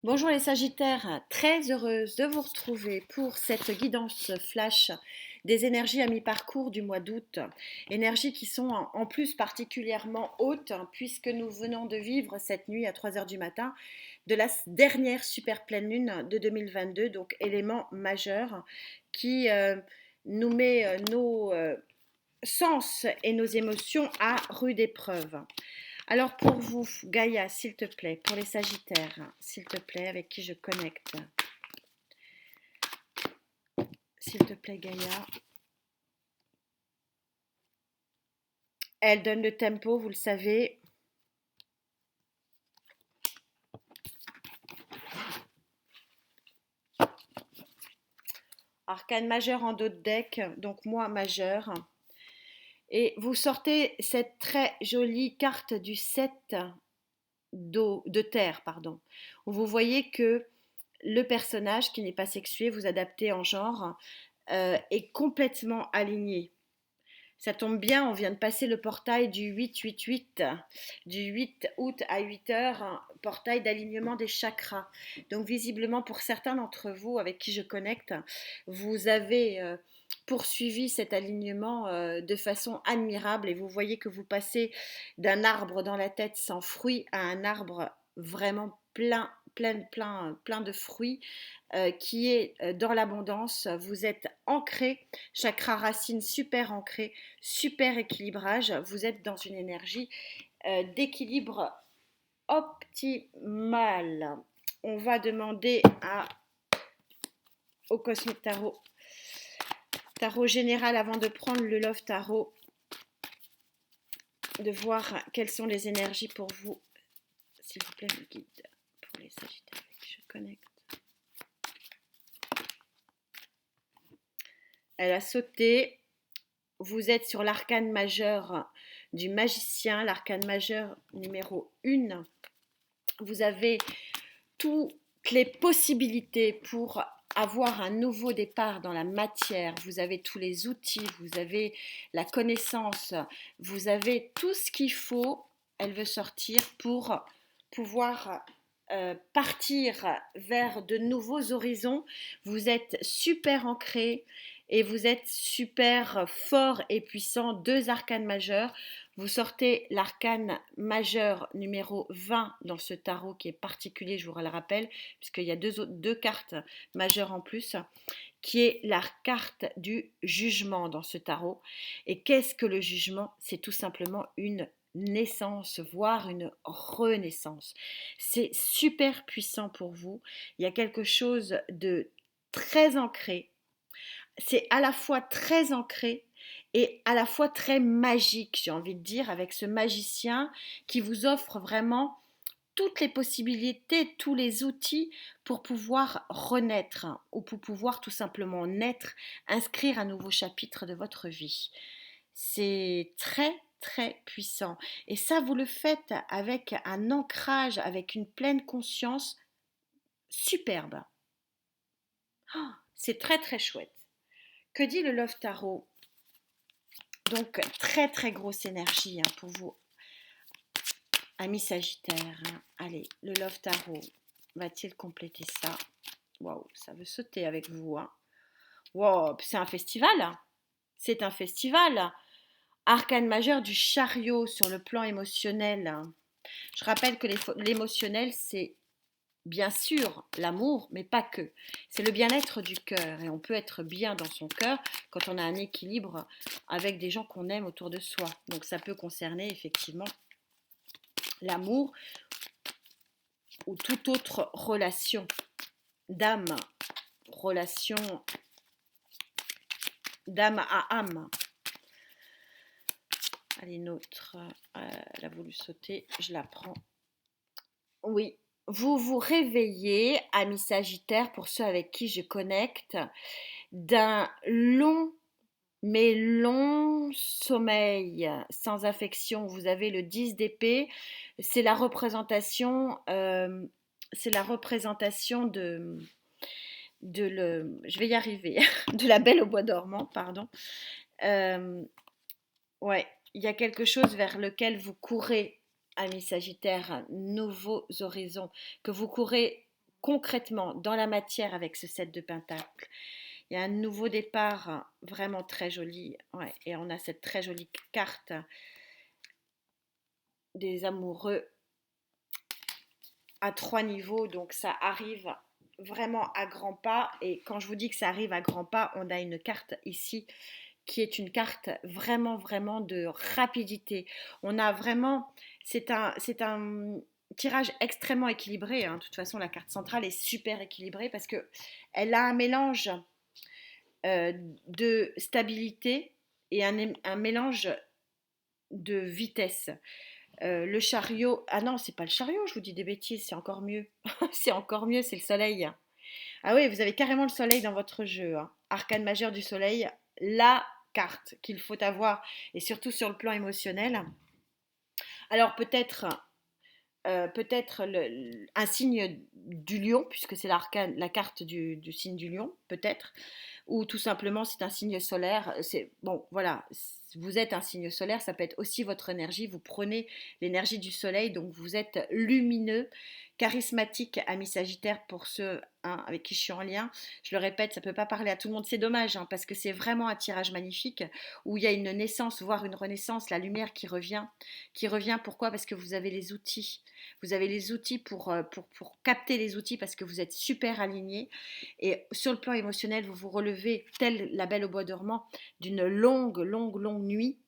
Bonjour les Sagittaires, très heureuse de vous retrouver pour cette guidance flash des énergies à mi-parcours du mois d'août. Énergies qui sont en plus particulièrement hautes puisque nous venons de vivre cette nuit à 3 heures du matin de la dernière super pleine lune de 2022, donc élément majeur qui nous met nos sens et nos émotions à rude épreuve. Alors pour vous, Gaïa, s'il te plaît, pour les Sagittaires, s'il te plaît, avec qui je connecte. S'il te plaît, Gaïa. Elle donne le tempo, vous le savez. Arcane majeur en dos de deck, donc moi majeur. Et vous sortez cette très jolie carte du 7 de terre, pardon, où vous voyez que le personnage qui n'est pas sexué, vous adaptez en genre, est complètement aligné. Ça tombe bien, on vient de passer le portail du 8-8-8, du 8 août à 8 heures, portail d'alignement des chakras. Donc visiblement, pour certains d'entre vous avec qui je connecte, vous avez poursuivi cet alignement de façon admirable et vous voyez que vous passez d'un arbre dans la tête sans fruits à un arbre vraiment plein de fruits qui est dans l'abondance. Vous êtes ancré, chakra racine super ancré, super équilibrage. Vous êtes dans une énergie d'équilibre optimal. On va demander au Cosmic Tarot, Tarot général avant de prendre le Love Tarot, de voir quelles sont les énergies pour vous. S'il vous plaît, me guide pour les Sagittaires avec qui je connecte. Elle a sauté. Vous êtes sur l'arcane majeur du magicien, l'arcane majeur numéro 1. Vous avez toutes les possibilités pour avoir un nouveau départ dans la matière. Vous avez tous les outils, vous avez la connaissance, vous avez tout ce qu'il faut. Elle veut sortir pour pouvoir partir vers de nouveaux horizons. Vous êtes super ancré et vous êtes super fort et puissant. Deux arcanes majeurs. Vous sortez l'arcane majeur numéro 20 dans ce tarot qui est particulier, je vous le rappelle, puisqu'il y a deux cartes majeures en plus, qui est la carte du jugement dans ce tarot. Et qu'est-ce que le jugement? C'est tout simplement une naissance, voire une renaissance. C'est super puissant pour vous. Il y a quelque chose de très ancré. C'est à la fois très ancré et à la fois très magique, j'ai envie de dire, avec ce magicien qui vous offre vraiment toutes les possibilités, tous les outils pour pouvoir renaître ou pour pouvoir tout simplement naître, inscrire un nouveau chapitre de votre vie. C'est très très puissant. Et ça, vous le faites avec un ancrage, avec une pleine conscience superbe. Oh, c'est très très chouette. Que dit le Love Tarot? Donc, très très grosse énergie pour vous, amis Sagittaire. Allez, le Love Tarot va-t-il compléter ça? Waouh, ça veut sauter avec vous. Waouh, c'est un festival. C'est un festival. Arcane majeur du chariot sur le plan émotionnel. Je rappelle que l'émotionnel, c'est bien sûr l'amour, mais pas que. C'est le bien-être du cœur. Et on peut être bien dans son cœur quand on a un équilibre avec des gens qu'on aime autour de soi. Donc ça peut concerner effectivement l'amour ou toute autre relation d'âme, relation d'âme à âme. Allez, une autre, elle a voulu sauter, je la prends. Oui, vous vous réveillez, amis Sagittaire, pour ceux avec qui je connecte, d'un long mais long sommeil sans affection. Vous avez le 10 d'épée, c'est la représentation, je vais y arriver, de la Belle au bois dormant, pardon. Ouais, il y a quelque chose vers lequel vous courez, amis Sagittaire, nouveaux horizons, que vous courez concrètement dans la matière avec ce 7 de Pentacle. Il y a un nouveau départ vraiment très joli. Ouais, et on a cette très jolie carte des amoureux à 3 niveaux. Donc ça arrive vraiment à grands pas. Et quand je vous dis que ça arrive à grands pas, on a une carte ici qui est une carte vraiment, vraiment de rapidité. On a vraiment, c'est un tirage extrêmement équilibré, hein. De toute façon, la carte centrale est super équilibrée parce que elle a un mélange euh, de stabilité et un mélange de vitesse. Le chariot, ah non, c'est pas le chariot, je vous dis des bêtises, c'est encore mieux. C'est encore mieux, c'est le soleil. Ah oui, vous avez carrément le soleil dans votre jeu, hein. Arcane majeur du soleil, la carte qu'il faut avoir, et surtout sur le plan émotionnel. Alors peut-être un signe du lion, puisque c'est l'arcane, la carte du signe du lion, peut-être, ou tout simplement c'est un signe solaire. C'est bon, voilà, vous êtes un signe solaire, ça peut être aussi votre énergie. Vous prenez l'énergie du soleil, donc vous êtes lumineux, charismatique, ami Sagittaire pour ceux hein, avec qui je suis en lien. Je le répète, ça peut pas parler à tout le monde, c'est dommage hein, parce que c'est vraiment un tirage magnifique où il y a une naissance, voire une renaissance, la lumière qui revient. Qui revient pourquoi? Parce que vous avez les outils. Vous avez les outils pour capter les outils parce que vous êtes super aligné. Et sur le plan émotionnel, vous vous relevez, tel la Belle au bois dormant, d'une longue, longue, longue nuit.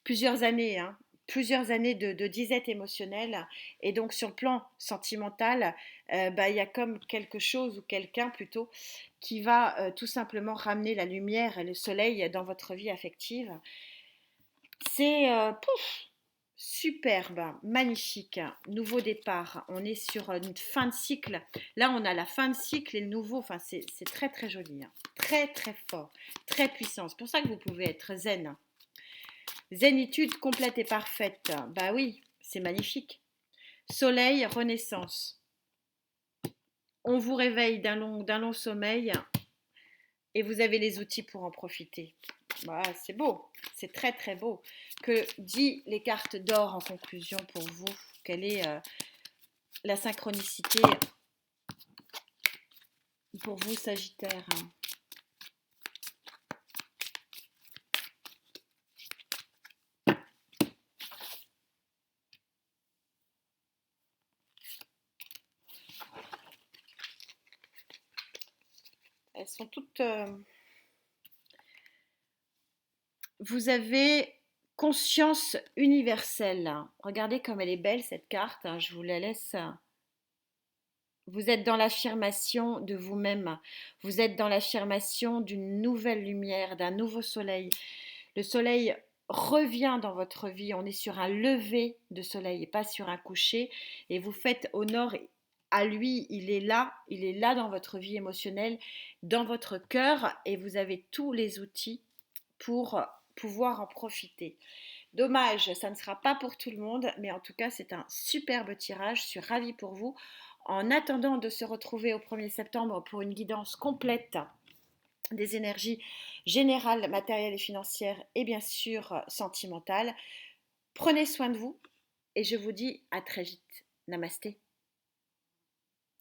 Plusieurs années, hein, plusieurs années de disette émotionnelle. Et donc sur le plan sentimental, il y a comme quelque chose ou quelqu'un plutôt qui va tout simplement ramener la lumière et le soleil dans votre vie affective. C'est superbe, magnifique, nouveau départ. On est sur une fin de cycle. Là, on a la fin de cycle et le nouveau. Enfin, c'est très très joli, hein. Très très fort, très puissant. C'est pour ça que vous pouvez être zen. Zénitude complète et parfaite. Bah oui, c'est magnifique. Soleil, renaissance. On vous réveille d'un long sommeil et vous avez les outils pour en profiter. Bah, c'est beau, c'est très très beau. Que dit les cartes d'or en conclusion pour vous? Quelle est la synchronicité pour vous, Sagittaire? Elles sont toutes... Vous avez conscience universelle. Regardez comme elle est belle cette carte. Je vous la laisse. Vous êtes dans l'affirmation de vous-même. Vous êtes dans l'affirmation d'une nouvelle lumière, d'un nouveau soleil. Le soleil revient dans votre vie. On est sur un lever de soleil et pas sur un coucher. Et vous faites honneur à lui. Il est là dans votre vie émotionnelle, dans votre cœur. Et vous avez tous les outils pour pouvoir en profiter. Dommage, ça ne sera pas pour tout le monde, mais en tout cas, c'est un superbe tirage. Je suis ravie pour vous. En attendant de se retrouver au 1er septembre pour une guidance complète des énergies générales, matérielles et financières et bien sûr sentimentales, prenez soin de vous et je vous dis à très vite. Namasté.